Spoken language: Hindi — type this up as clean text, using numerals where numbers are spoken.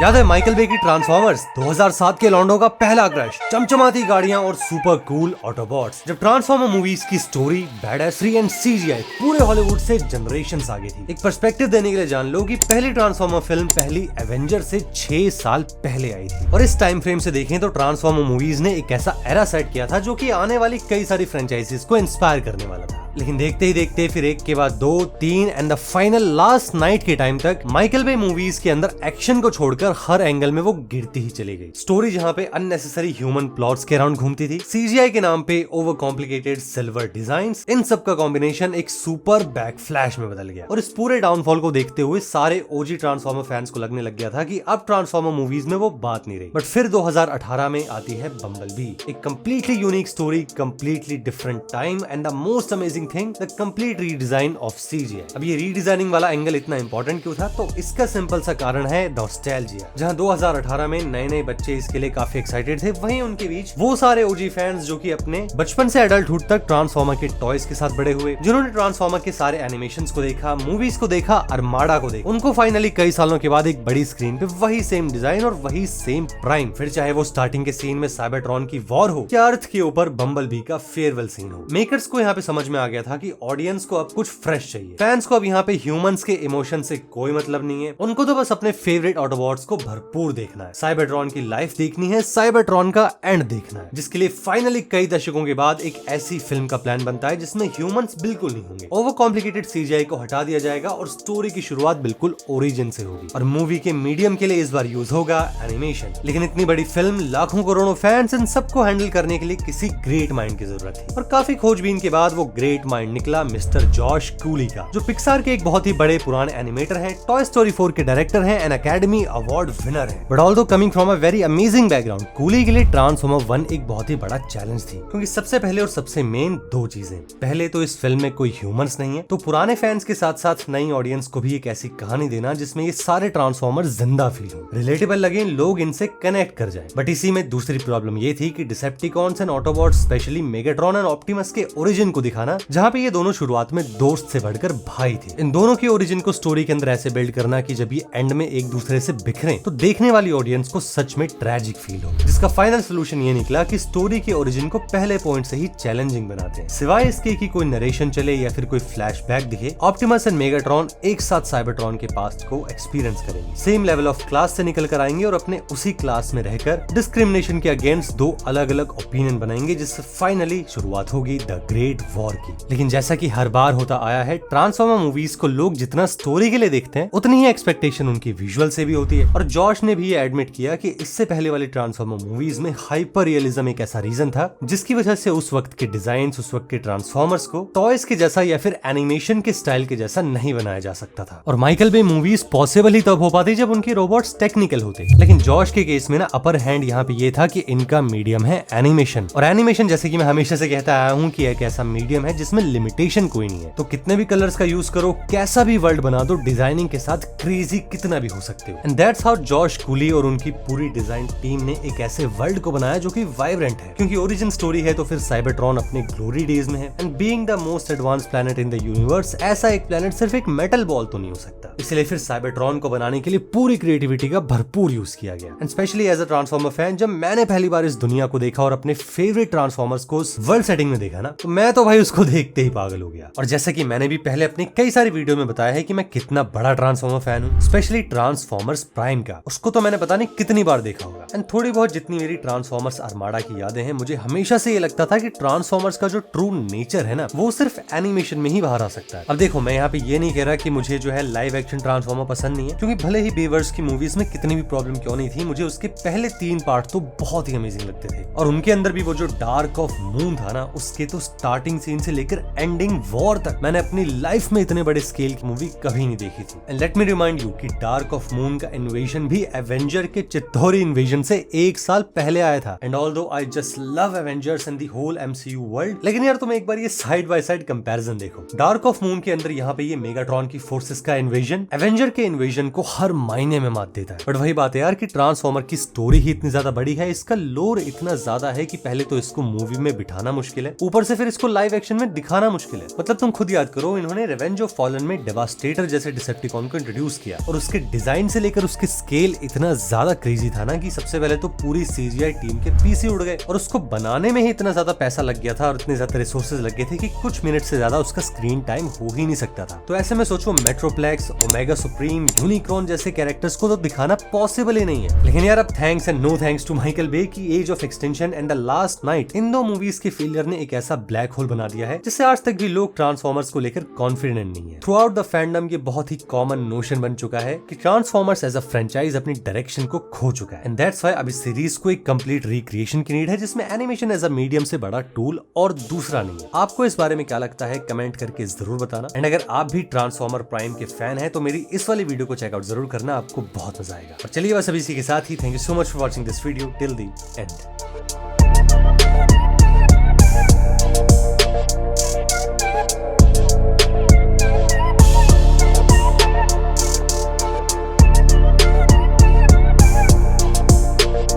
याद है माइकल बे की ट्रांसफॉर्मर्स 2007 के लॉन्डो का पहला क्रश, चमचमाती गाड़ियां और सुपर कूल ऑटोबॉट्स। जब ट्रांसफॉर्मर मूवीज की स्टोरी, बैडएसरी एंड सीजीआई पूरे हॉलीवुड से जनरेशंस आगे थी। एक पर्सपेक्टिव देने के लिए जान लो कि पहली ट्रांसफॉर्मर फिल्म पहली एवेंजर से 6 साल पहले आई थी। और इस टाइम फ्रेम से देखें तो ट्रांसफॉर्मर मूवीज ने एक ऐसा एरा सेट किया था जो कि आने वाली कई सारी फ्रेंचाइजीज को इंस्पायर करने वाला था। लेकिन देखते ही देखते फिर एक के बाद दो, तीन and the final last night के टाइम तक माइकल बे मूवीज के अंदर एक्शन को छोड़कर हर एंगल में वो गिरती ही चली गई। स्टोरी जहाँ पे अननेसेसरी ह्यूमन प्लॉट्स के अराउंड घूमती थी, सीजीआई के नाम पे ओवर कॉम्प्लिकेटेड सिल्वर डिजाइन्स, इन सब का कॉम्बिनेशन एक सुपर बैक फ्लैश में बदल गया। और इस पूरे डाउनफॉल को देखते हुए सारे ओजी ट्रांसफॉर्मर फैंस को लगने लग गया था कि अब ट्रांसफॉर्मर मूवीज में वो बात नहीं रही। बट फिर 2018 में आती है बम्बलबी, एक completely unique story, completely different time and the most amazing thing, the complete redesign of CGI. अब ये रीडिजाइनिंग वाला एंगल इतना इंपॉर्टेंट क्यों था? तो इसका सिंपल सा कारण है नॉस्टैल्जिया। जहां 2018 में नए बच्चे इसके लिए काफी एक्साइटेड थे, वहीं उनके बीच वो सारे ओजी फैंस जो कि अपने बचपन से एडल्टहुड तक ट्रांसफॉर्मर के टॉयज के साथ बड़े हुए, जिन्होंने ट्रांसफॉर्मर के सारे एनिमेशंस को देखा, मूवीज को देखा, अरमाडा को देखा, उनको फाइनली कई सालों के बाद एक बड़ी स्क्रीन पे वही सेम डिजाइन और वही सेम प्राइम, फिर चाहे वो स्टार्टिंग के सीन में साइबरट्रॉन की वॉर हो या अर्थ के ऊपर बम्बलबी का फेयरवेल सीन हो। मेकर्स को यहाँ पे समझ में आ गया था कि ऑडियंस को अब कुछ फ्रेश चाहिए। फैंस को अब यहाँ पे ह्यूमंस के इमोशन से कोई मतलब नहीं है, उनको तो बस अपने फेवरेट ऑटोबॉट्स को भरपूर देखना है, साइबरट्रॉन की लाइफ देखनी है, साइबरट्रॉन का एंड देखना है, जिसके लिए फाइनली कई दशकों के बाद एक ऐसी फिल्म का प्लान बनता है जिसमें ह्यूमंस बिल्कुल नहीं होंगे। ओवर कॉम्प्लिकेटेड सीजीआई को हटा दिया जाएगा और स्टोरी की शुरुआत बिल्कुल ओरिजिन से होगी। और मूवी के मीडियम के लिए इस बार यूज होगा एनिमेशन। लेकिन इतनी बड़ी फिल्म, लाखों करोड़ों फैंस, इन सबको हैंडल करने के लिए किसी ग्रेट माइंड की जरूरत थी। और काफी खोजबीन के बाद वो ग्रेट माइंड निकला मिस्टर जॉश कूली का, जो पिक्सार के एक बहुत ही बड़े पुराने एनिमेटर हैं, टॉय स्टोरी 4 के डायरेक्टर हैं, एन अकेडमी अवार्ड विनर हैं। But although coming from a very amazing background, coolie के लिए ट्रांसफॉर्मर 1 एक बहुत ही बड़ा चैलेंज थी, क्योंकि सबसे पहले और सबसे मेन दो चीजें। पहले तो इस फिल्म में कोई ह्यूमंस नहीं है, तो पुराने फैंस के साथ साथ नई ऑडियंस को भी एक ऐसी कहानी देना जिसमें ये सारे ट्रांसफॉर्मर जिंदा फील हो, रिलेटेबल लगे, लोग इनसे कनेक्ट कर जाएं। बट इसी में दूसरी प्रॉब्लम ये थी कि Decepticons and Autobots, specially Megatron and Optimus के ओरिजिन को दिखाना, जहाँ पे ये दोनों शुरुआत में दोस्त से बढ़कर भाई थे। इन दोनों के ओरिजिन को स्टोरी के अंदर ऐसे बिल्ड करना कि जब ये एंड में एक दूसरे से बिखरें तो देखने वाली ऑडियंस को सच में ट्रेजिक फील हो, जिसका फाइनल सोल्यूशन ये निकला कि स्टोरी के ओरिजिन को पहले पॉइंट से ही चैलेंजिंग बनाते हैं। सिवाय इसके कि कोई नरेशन चले या फिर कोई फ्लैशबैक दिखे, ऑप्टिमस एंड मेगाट्रॉन एक साथ साइबरट्रॉन के पास्ट को एक्सपीरियंस करेंगे, सेम लेवल ऑफ क्लास से निकल कर आएंगे और अपने उसी क्लास में रहकर डिस्क्रिमिनेशन के अगेंस्ट दो अलग अलग ओपिनियन बनाएंगे, जिससे फाइनली शुरुआत होगी द ग्रेट वॉर की। लेकिन जैसा कि हर बार होता आया है, ट्रांसफॉर्मर मूवीज को लोग जितना स्टोरी के लिए देखते हैं उतनी ही एक्सपेक्टेशन उनकी विजुअल से भी होती है। और जॉश ने भी ये एडमिट किया कि इससे पहले वाली ट्रांसफॉर्मर मूवीज में हाइपर रियलिज्म एक ऐसा रीजन था जिसकी वजह से उस वक्त के डिजाइन्स, उस वक्त के ट्रांसफॉर्मर्स को टॉयज के जैसा या फिर एनिमेशन के स्टाइल के जैसा नहीं बनाया जा सकता था। और माइकल बे मूवीज पॉसिबल ही तब हो पाती जब उनके रोबोट्स टेक्निकल होते। लेकिन जॉश के केस में ना अपर हैंड यहाँ पे ये था कि इनका मीडियम है एनिमेशन। और एनिमेशन, जैसे कि मैं हमेशा से कहता आया हूँ कि एक ऐसा मीडियम है जिसमें लिमिटेशन कोई नहीं है। तो कितने भी कलर्स का यूज करो, कैसा भी वर्ल्ड बना दो, डिजाइनिंग के साथ क्रेजी कितना भी हो सकते हो। And that's how Josh coolie और उनकी पूरी डिजाइन टीम ने एक ऐसे वर्ल्ड को बनाया जो कि वाइब्रेंट है, क्योंकि ओरिजिन स्टोरी है तो फिर साइबरट्रॉन अपने ग्लोरी डेज में है। And being the most advance planet in the universe, ऐसा एक प्लैनेट सिर्फ एक मेटल बॉल तो नहीं हो सकता। इसलिए फिर साइबरट्रॉन को बनाने के लिए पूरी क्रिएटिविटी का भरपूर यूज किया गया। And specially as a transformer fan, जब मैंने पहली बार इस दुनिया को देखा और अपने फेवरेट ट्रांसफॉर्मर्स को वर्ल्ड सेटिंग में देखा ना, तो मैं तो भाई उसको देखते ही पागल हो गया। और जैसा कि मैंने भी पहले अपनी कई सारी वीडियो में बताया है कि मैं कितना बड़ा ट्रांसफॉर्मर फैन हूँ, स्पेशली ट्रांसफॉर्मर्स प्राइम का, उसको तो मैंने पता नहीं कितनी बार देखा होगा। एंड थोड़ी बहुत जितनी मेरी ट्रांसफॉर्मर्स अरमाडा की यादें हैं, मुझे हमेशा से ये लगता था कि ट्रांसफॉर्मर्स का जो ट्रू नेचर है ना, वो सिर्फ एनिमेशन में ही बाहर आ सकता है। अब देखो, मैं यहाँ पे ये नहीं कह रहा कि मुझे जो है लाइव एक्शन ट्रांसफॉर्मर पसंद नहीं है, क्योंकि भले ही बेवर्स की मूवीज में कितनी भी प्रॉब्लम क्यों नहीं थी, मुझे उसके पहले 3 पार्ट तो बहुत ही अमेजिंग लगते थे। और उनके अंदर भी वो जो डार्क ऑफ मून था ना, उसके तो स्टार्टिंग सीन से लेकर एंडिंग वॉर तक मैंने अपनी लाइफ में इतने बड़े स्केल की मूवी कभी नहीं देखी थी। And let me remind you कि डार्क ऑफ मून का इन्वेजन भी एवेंजर के चित्तौरी इन्वेजन से 1 साल पहले आया था। And although I just love Avengers and the whole MCU world, लेकिन यार तुम एक बार ये साइड बाय साइड कंपैरिजन देखो। डार्क ऑफ मून के अंदर यहाँ पे ये मेगाट्रॉन की फोर्सेस का इन्वेजन एवेंजर के इन्वेजन को हर महीने में मात देता है। बट वही बात है यार कि ट्रांसफॉर्मर की स्टोरी ही इतनी ज्यादा बड़ी है, इसका लोर इतना ज्यादा है कि पहले तो इसको मूवी में बिठाना मुश्किल है, ऊपर से फिर इसको लाइव एक्शन में दिखाना मुश्किल है। मतलब तुम खुद याद करो, इन्होंने रिवेंज ऑफ फॉलन में डेवास्टेटर जैसे डिसेप्टिकॉन को इंट्रोड्यूस किया और उसके डिजाइन से लेकर उसके स्केल इतना ज्यादा क्रेजी था ना कि सबसे पहले तो पूरी सीजीआई टीम के पीसी उड़ गए और उसको बनाने में ही इतना ज्यादा पैसा लग गया था और इतने ज्यादा रिसोर्सेज लग गए थे कि कुछ मिनट से ज्यादा उसका स्क्रीन टाइम हो ही नहीं सकता था। तो ऐसे में सोचो मेट्रोप्लेक्स, ओमेगा सुप्रीम, यूनिक्रॉन जैसे कैरेक्टर्स को तो दिखाना पॉसिबल ही नहीं है। लेकिन यार अब thanks and no thanks to Michael Bay की age of extinction and the last knight, इन दो मूवीज के फेलियर ने एक ऐसा ब्लैक होल बना दिया है जिससे आज तक भी लोग ट्रांसफॉर्मर्स को लेकर कॉन्फिडेंट नहीं है। थ्रू आउट द फैंडम ये बहुत ही कॉमन नोशन बन चुका है कि ट्रांसफॉर्मर्स एज अ फ्रेंचाइज अपनी डायरेक्शन को खो चुका है एंड दैट्स व्हाई अब इस सीरीज को एक कंप्लीट रिक्रिएशन की नीड है जिसमें एनिमेशन एज अ मीडियम से बड़ा टूल और दूसरा नहीं है। आपको इस बारे में क्या लगता है कमेंट करके जरूर बताना एंड अगर आप भी ट्रांसफॉर्मर प्राइम के फैन है तो मेरी इस वाली वीडियो को चेकआउट जरूर करना, आपको बहुत मजा आएगा। और चलिए बस अभी इसी के साथ ही thank you so much for watching this video till the and.